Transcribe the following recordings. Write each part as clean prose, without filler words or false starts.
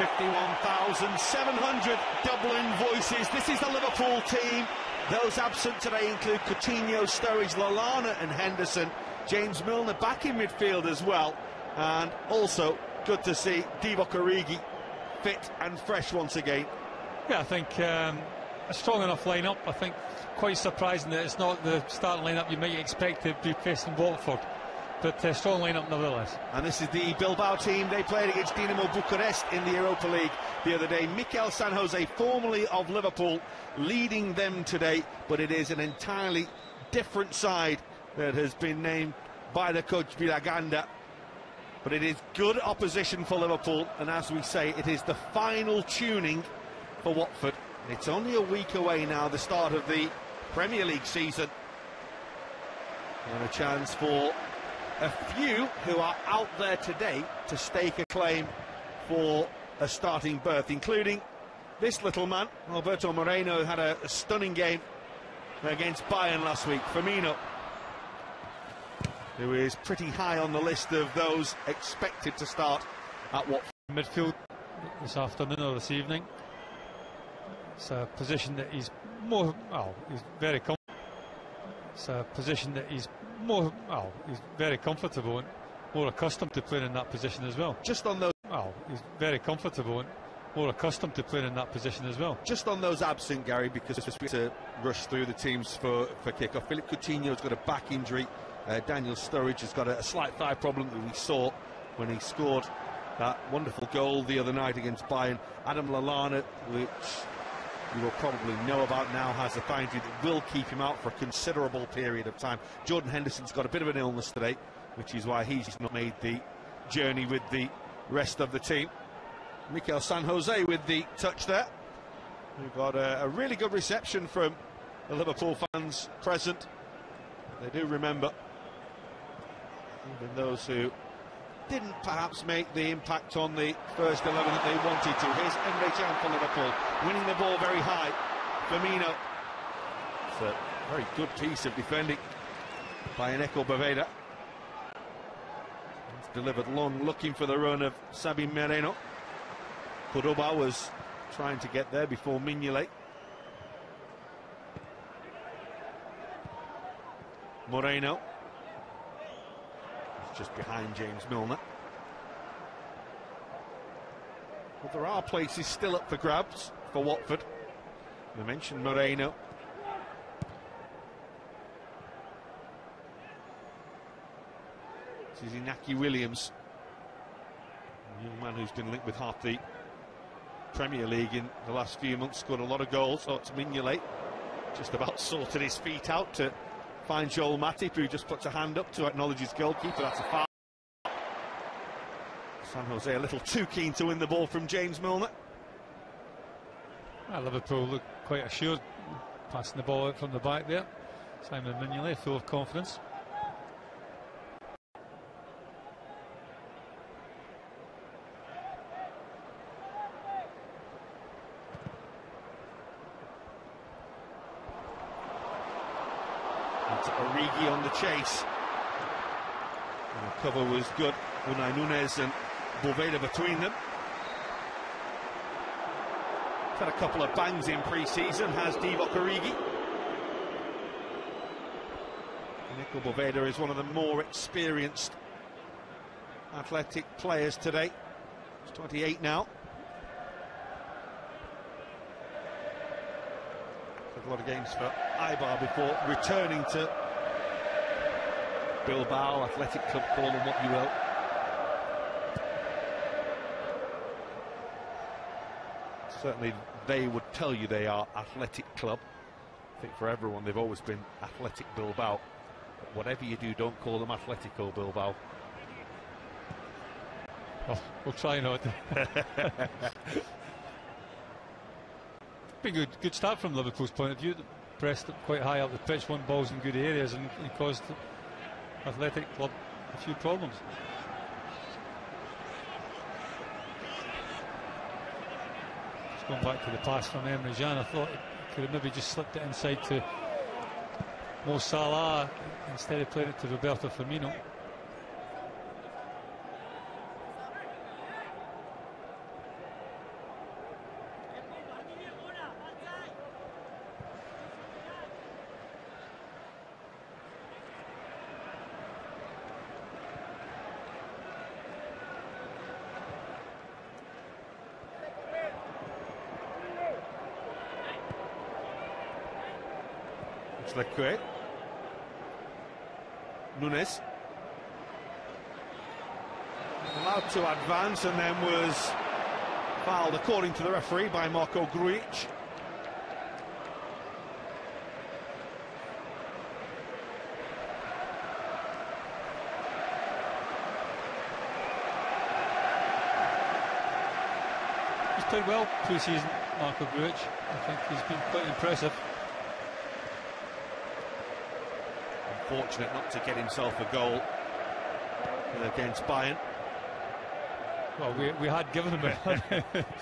51,700 Dublin voices. This is the Liverpool team. Those absent today include Coutinho, Sturridge, Lallana and Henderson. James Milner back in midfield as well. And also good to see Divock Origi fit and fresh once again. Yeah, I think a strong enough lineup. I think quite surprising that it's not the starting lineup you might expect to be facing Watford. But a strong lineup nevertheless. And this is the Bilbao team. They played against Dinamo Bucharest in the Europa League the other day. Mikel San Jose, formerly of Liverpool, leading them today. But it is an entirely different side that has been named by the coach Villaganda. But it is good opposition for Liverpool. And as we say, it is the final tuning for Watford. It's only a week away now, the start of the Premier League season. And a chance for a few who are out there today to stake a claim for a starting berth, including this little man, Alberto Moreno, who had a stunning game against Bayern last week. Firmino, who is pretty high on the list of those expected to start at Watford. Midfield this afternoon or this evening. It's a position that he's more, well, he's very comfortable. It's a position that he's more, well, he's very comfortable and more accustomed to playing in that position as well. Just on those, well, he's very comfortable and more accustomed to playing in that position as well. Just on those absent, Gary, because we to rush through the teams for kick-off. Philippe Coutinho's got a back injury. Daniel Sturridge has got a slight thigh problem that we saw when he scored that wonderful goal the other night against Bayern. Adam Lallana, which you will probably know about now, has a thigh injury that will keep him out for a considerable period of time. Jordan Henderson's got a bit of an illness today, which is why he's not made the journey with the rest of the team. Mikel San Jose with the touch there. We've got a really good reception from the Liverpool fans present. They do remember, even those who didn't perhaps make the impact on the first 11 that they wanted to. Here's Emre Can for Liverpool, winning the ball very high. Firmino. It's a very good piece of defending by Eneko Boveda. It's delivered long, looking for the run of Sabin Moreno. Cordoba was trying to get there before Mignolet. Moreno. Just behind James Milner. But there are places still up for grabs for Watford. We mentioned Moreno. This is Inaki Williams, a young man who's been linked with half the Premier League in the last few months, scored a lot of goals. So it's Mignolet, just about sorted his feet out to find Joel Matip, who just puts a hand up to acknowledge his goalkeeper. That's a foul. San Jose a little too keen to win the ball from James Milner. Well, Liverpool look quite assured, passing the ball out from the back there. Simon Mignolet full of confidence. Origi on the chase. And the cover was good. Unai Nunez and Boveda between them. Had a couple of bangs in pre-season, has Divock Origi. Eneko Boveda is one of the more experienced Athletic players today. He's 28 now. Had a lot of games for Eibar before returning to Bilbao, Athletic Club, call them what you will. Certainly they would tell you they are Athletic Club. I think for everyone they've always been Athletic Bilbao. But whatever you do, don't call them Atletico Bilbao. Well, we'll try not. Been good start from Liverpool's point of view. Pressed it quite high up the pitch, won balls in good areas, and caused Athletic Club a few problems. Just going back to the pass from Emre Can, I thought he could have maybe just slipped it inside to Mo Salah instead of playing it to Roberto Firmino. Athletico. Nunes. Allowed to advance and then was fouled, according to the referee, by Marko Grujic. He's played well pre-season, Marko Grujic. I think he's been quite impressive. Unfortunate not to get himself a goal against Bayern. Well, we had given him it.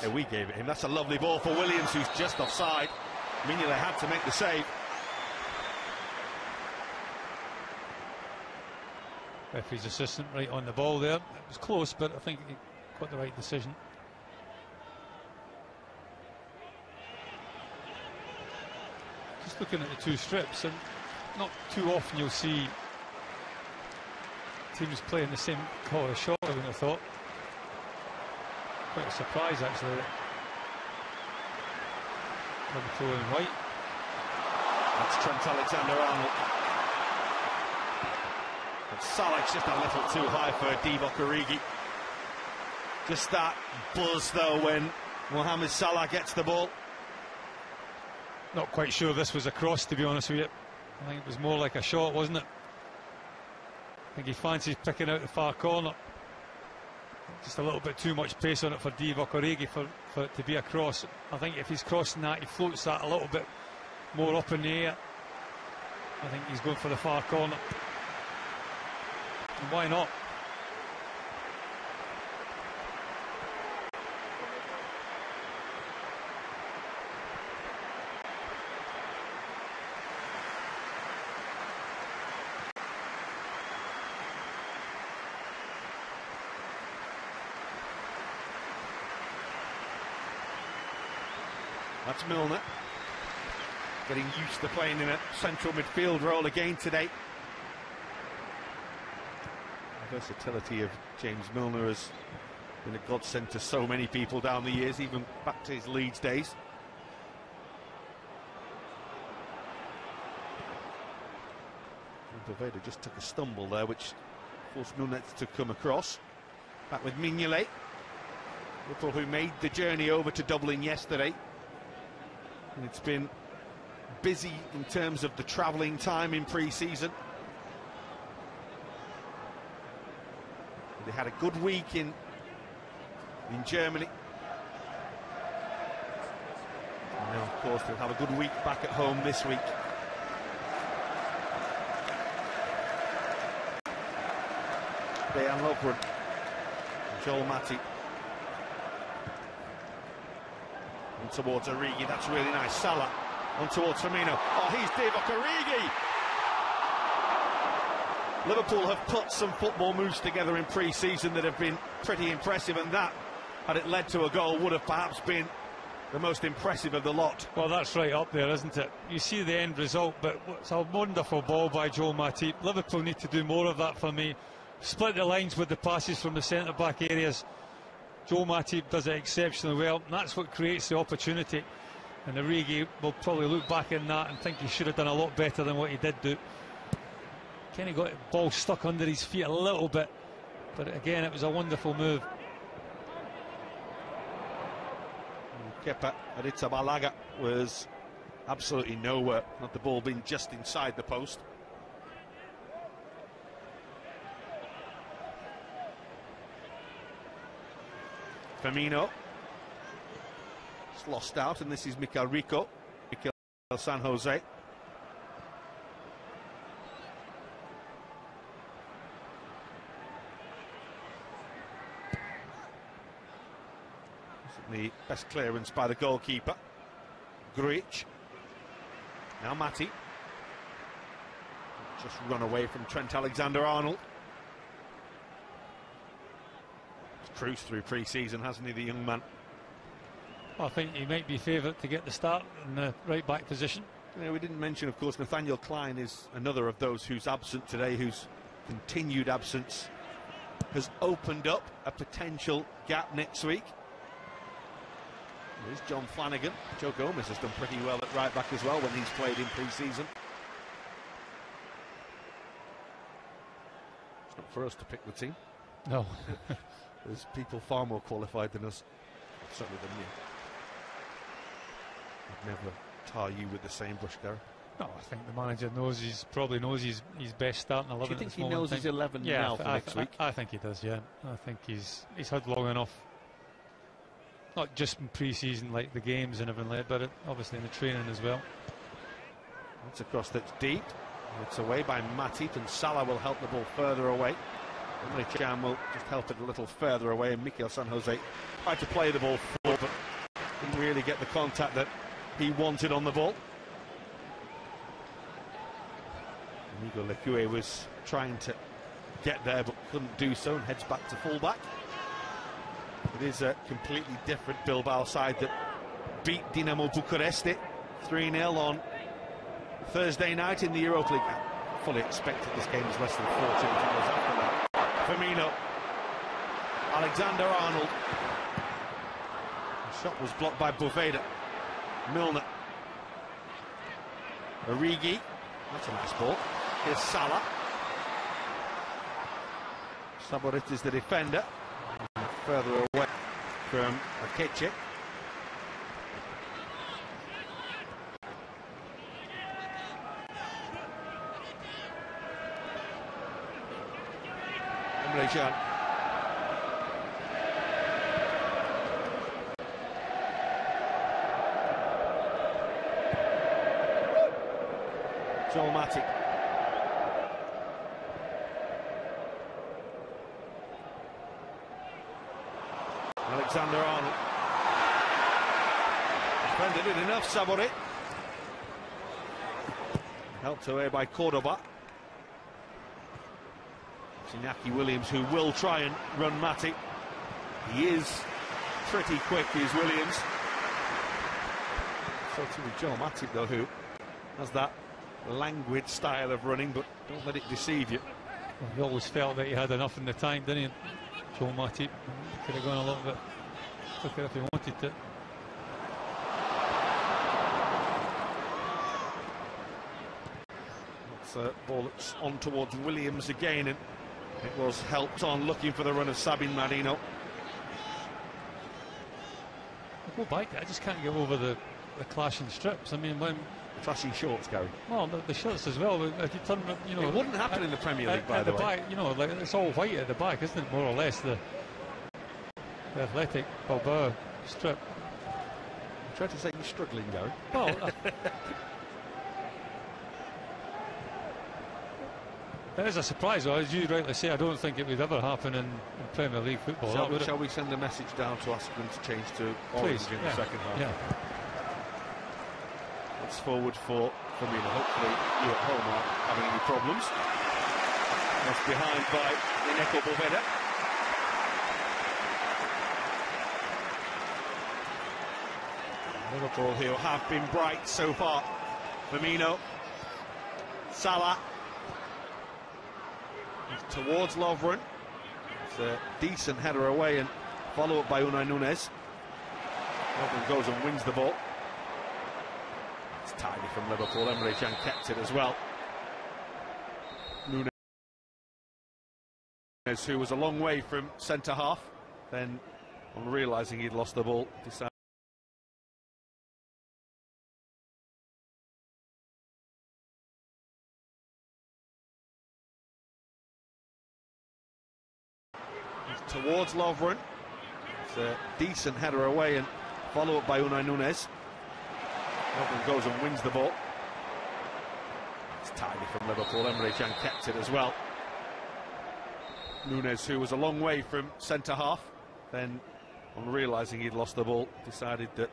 Yeah, we gave it him. That's a lovely ball for Williams, who's just offside. Mignolet had to make the save. Referee's assistant right on the ball there. It was close, but I think he got the right decision. Just looking at the two strips, and not too often you'll see teams playing the same colour shot, I would have thought. Quite a surprise, actually. Liverpool in white. That's Trent Alexander-Arnold. But Salah's just a little too high for Divock Origi. Just that buzz, though, when Mohamed Salah gets the ball. Not quite sure this was a cross, to be honest with you. I think it was more like a shot, wasn't it? I think he fancies picking out the far corner. Just a little bit too much pace on it for Divock Origi for it to be a cross. I think if he's crossing that, he floats that a little bit more up in the air. I think he's going for the far corner. And why not? That's Milner, getting used to playing in a central midfield role again today. The versatility of James Milner has been a godsend to so many people down the years, even back to his Leeds days. Boveda just took a stumble there, which forced Nunes to come across. Back with Mignolet. Liverpool, who made the journey over to Dublin yesterday. And it's been busy in terms of the travelling time in pre-season. They had a good week in Germany. And now, of course, they'll have a good week back at home this week. Dejan Lovren, Joel Matip. On towards Origi, that's really nice. Salah on towards Firmino. Oh, he's Divock Origi! Liverpool have put some football moves together in pre-season that have been pretty impressive, and that, had it led to a goal, would have perhaps been the most impressive of the lot. Well, that's right up there, isn't it? You see the end result, but it's a wonderful ball by Joel Matip. Liverpool need to do more of that for me. Split the lines with the passes from the centre-back areas. Joel Matip does it exceptionally well, and that's what creates the opportunity. And Origi will probably look back in that and think he should have done a lot better than what he did do. Kenny got the ball stuck under his feet a little bit, but again, it was a wonderful move. Kepa Arrizabalaga was absolutely nowhere, not the ball being just inside the post. Firmino, it's lost out, and this is Mikel Rico, Mikel San Jose. The best clearance by the goalkeeper, Grujic. Now Matip, just run away from Trent Alexander-Arnold. Cruised through pre-season, hasn't he, the young man? Well, I think he might be favourite to get the start in the right-back position. Yeah, we didn't mention, of course, Nathaniel Klein is another of those who's absent today, whose continued absence has opened up a potential gap next week. There's John Flanagan. Joe Gomez has done pretty well at right-back as well when he's played in pre-season. It's not for us to pick the team. No. There's people far more qualified than us, certainly than you. I'd never tar you with the same brush, Gary. No, I think the manager probably knows his best starting 11. Do you think he knows his 11 now for next week? I think he does, yeah. I think he's had long enough, not just in pre-season like the games and everything like that, but obviously in the training as well. It's a cross that's deep. It's away by Matip, and Salah will help the ball further away. Emre Can will just help it a little further away, and Mikel San Jose tried to play the ball forward, but didn't really get the contact that he wanted on the ball. Inigo Leque was trying to get there but couldn't do so, and heads back to fullback. It is a completely different Bilbao side that beat Dinamo Bucuresti 3-0 on Thursday night in the Europa League. I fully expected this game was less than 40 if it was after that. Firmino, Alexander-Arnold. The shot was blocked by Boveda. Milner, Origi. That's a nice ball. Here's Salah. Saborit is the defender. Further away from Akeche. Emre Can. Joel Matip. Alexander-Arnold. Defended it enough, Saborit. Helped away by Cordoba. Iñaki Williams, who will try and run Matip. He is pretty quick, is Williams. So too with Joel Matip, though, who has that languid style of running, but don't let it deceive you. Well, he always felt that he had enough in the tank, didn't he? Joel Matip could have gone a little bit quicker if he wanted to. It's a ball that's on towards Williams again, and it was helped on looking for the run of Sabin Marino. I go back, I just can't get over the clashing strips. I mean, when Clashing shorts, Gary. Well, the shirts as well. If you turn, you know, it wouldn't happen in the Premier League, by the way. Back, you know, like it's all white at the back, isn't it? More or less the Athletic Bilbao strip. I'm trying to say you're struggling, Gary. Well, it is a surprise, though. As you rightly say, I don't think it would ever happen in Premier League football. Shall we send a message down to ask them to change to orange in the second half? Yeah. It's forward for Firmino. Hopefully you at home aren't having any problems. Left behind by Iñaki Boveda. Liverpool who have been bright so far. Firmino, Salah towards Lovren. It's a decent header away and follow up by Unai Nunes. Lovren goes and wins the ball. It's tidy from Liverpool. Emre Can kept it as well. Nunes, who was a long way from centre half, then on realising he'd lost the ball, decided towards Lovren. It's a decent header away and follow up by Unai Nunes. Lovren goes and wins the ball. It's tidy from Liverpool. Emre Can kept it as well. Nunes, who was a long way from centre half, then on realising he'd lost the ball, decided that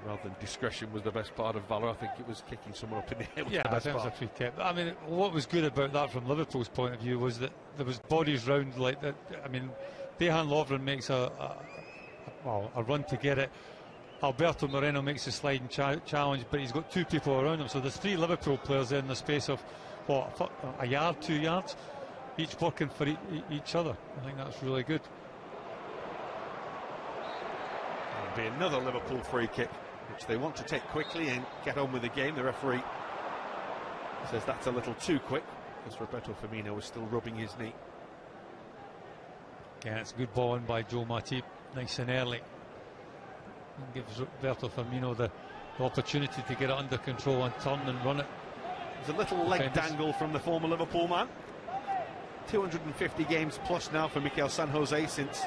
rather than discretion was the best part of valour, I think it was kicking someone up in the air. Yeah, I think it was a free kick. I mean, what was good about that from Liverpool's point of view was that there was bodies round like that. I mean, Dejan Lovren makes a run to get it. Alberto Moreno makes a sliding challenge, but he's got two people around him. So there's three Liverpool players there in the space of, what, a yard, 2 yards, each working for each other. I think that's really good. It'll be another Liverpool free kick, which they want to take quickly and get on with the game. The referee says that's a little too quick. because Roberto Firmino was still rubbing his knee. Yeah, it's a good ball in by Joe Matip, nice and early. And gives Roberto Firmino the opportunity to get it under control and turn and run it. There's a little leg dangle from the former Liverpool man. 250 games plus now for Mikel San Jose since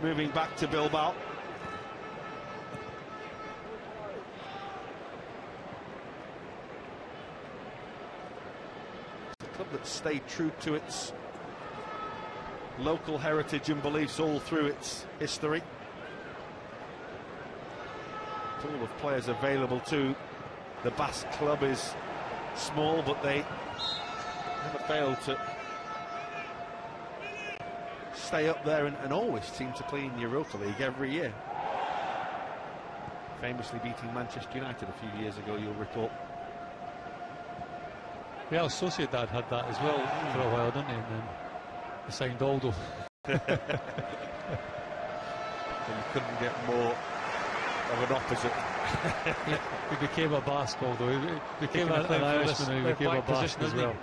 moving back to Bilbao. It's a club that stayed true to its local heritage and beliefs all through its history. The pool of players available to the Basque club is small, but they never fail to stay up there and always seem to play in Europa League every year. Famously beating Manchester United a few years ago, you'll recall. Real Sociedad had that as well for a while, didn't they? And then they signed Aldo. And you couldn't get more of an opposite. He became a Basque, Aldo. He became an Irishman, and he became a Basque as well.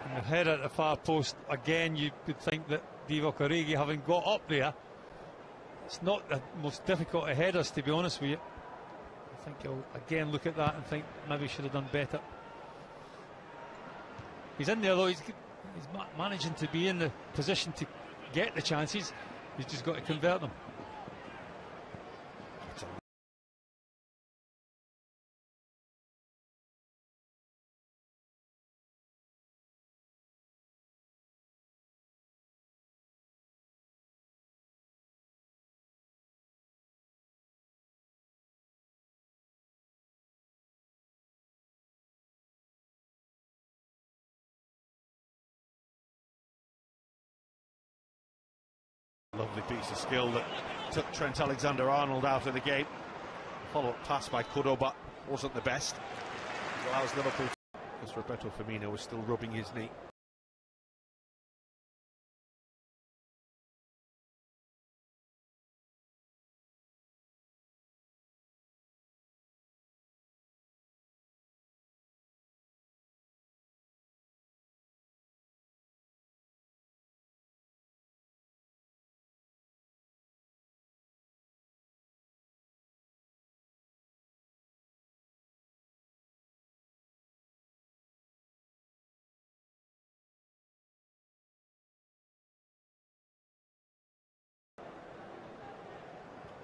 And the header at the far post, again, you could think that Divock Origi, having got up there, it's not the most difficult of headers, to be honest with you. I think he'll again look at that and think maybe he should have done better. He's in there though, he's managing to be in the position to get the chances. He's just got to convert them. Lovely piece of skill that took Trent Alexander-Arnold out of the game. Follow-up pass by Cordoba wasn't the best. It allows Liverpool to, because Roberto Firmino was still rubbing his knee.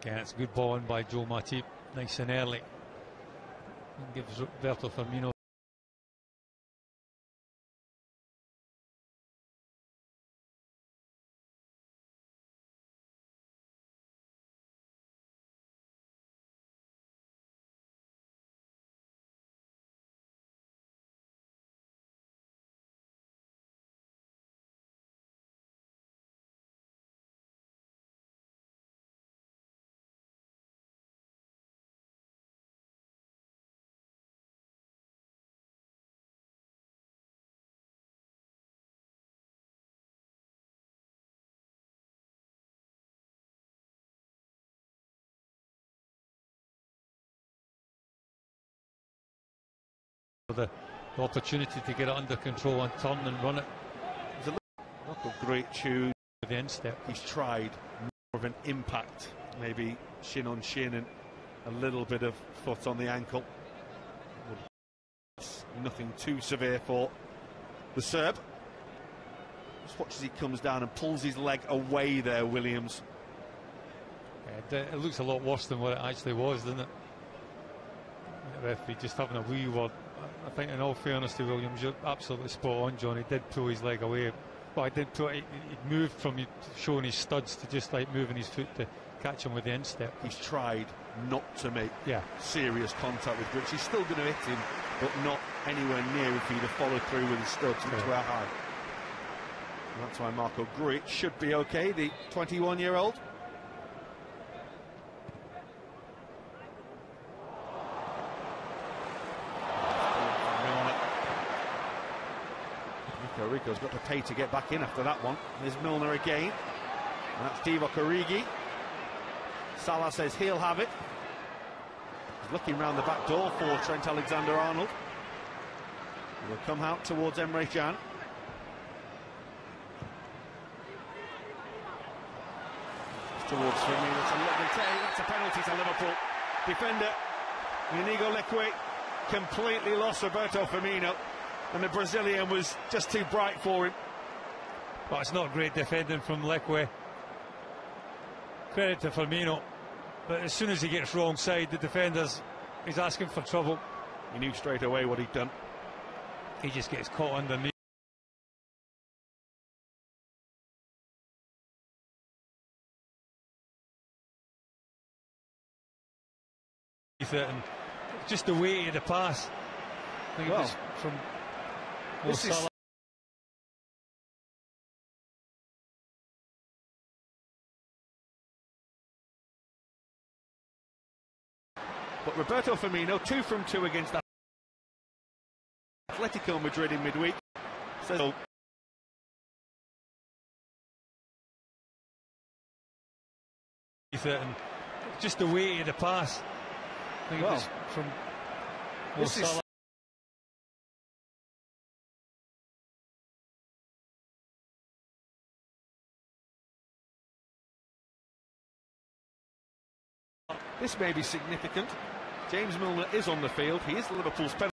Yeah, it's a good ball in by Joe Matip, nice and early. And gives Roberto Firmino the opportunity to get it under control and turn and run it. There's a great tune. With the instep. He's tried more of an impact, maybe shin on shin and a little bit of foot on the ankle. Nothing too severe for the Serb. Just watch as he comes down and pulls his leg away there, Williams. Yeah, it looks a lot worse than what it actually was, doesn't it? The referee just having a wee word. I think in all fairness to Williams, you're absolutely spot on, John. He did pull his leg away. Well, he moved from showing his studs to just like moving his foot to catch him with the instep. He's tried not to make serious contact with Grich. He's still going to hit him, but not anywhere near if he'd have followed through with his studs, which were high. And that's why Marco Grujic should be okay, the 21-year-old. Rico's got to pay to get back in after that one. There's Milner again. And that's Divock Origi. Salah says he'll have it. He's looking round the back door for Trent Alexander-Arnold. He will come out towards Emre Can. Towards Firmino, it's a lovely take, that's a penalty to Liverpool. Defender, Inigo Leque, completely lost Roberto Firmino, and the Brazilian was just too bright for him. But it's not great defending from Leque. Credit to Firmino, but as soon as he gets wrong side, the defenders, he's asking for trouble. He knew straight away what he'd done. He just gets caught underneath. And just the weight of the pass. I think it was from Salah. But Roberto Firmino, 2 from 2 against Athletico Madrid in midweek. So and just the weight of the pass. I think it was from Salah. This may be significant. James Milner is on the field. He is Liverpool's penalty.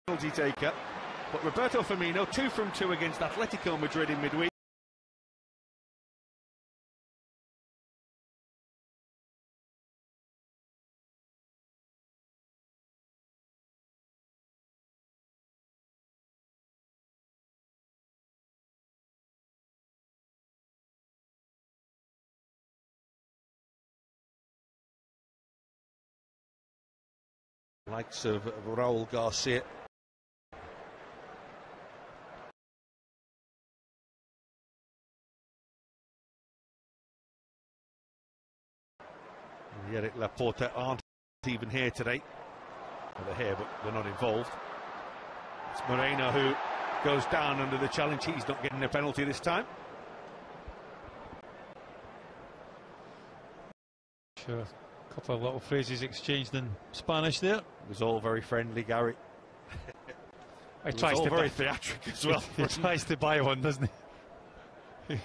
Penalty taker. But Roberto Firmino, 2 from 2 against Athletico Madrid in midweek. Likes of Raul Garcia. Eric Laporte aren't even here today. Well, they're here, but they're not involved. It's Moreno who goes down under the challenge. He's not getting a penalty this time. Sure, a couple of little phrases exchanged in Spanish there. It was all very friendly, Gary. He tries to very theatric as well. He tries to buy one, doesn't he?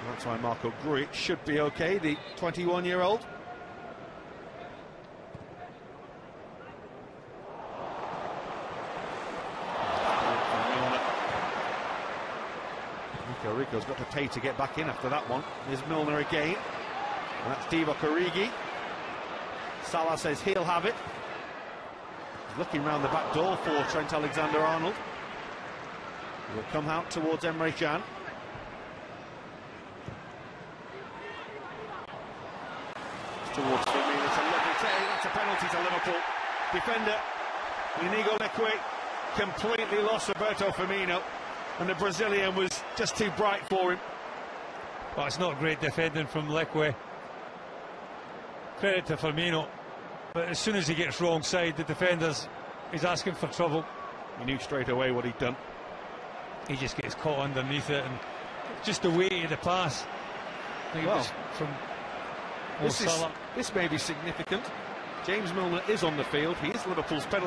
That's why Marco Grujic should be okay, the 21-year-old. Rico's got to pay to get back in after that one. Here's Milner again. And that's Divock Origi. Salah says he'll have it. He's looking round the back door for Trent Alexander-Arnold. He'll come out towards Emre Can. Towards Firmino, it's a lovely take, that's a penalty to Liverpool. Defender, Inigo Leque, completely lost Roberto Firmino, and the Brazilian was just too bright for him. Well, it's not great defending from Leque. Credit to Firmino, but as soon as he gets wrong side, the defenders, he's asking for trouble. He knew straight away what he'd done. He just gets caught underneath it, and just the weight of the pass. I think it was from Salah. This may be significant. James Milner is on the field. He is Liverpool's penalty.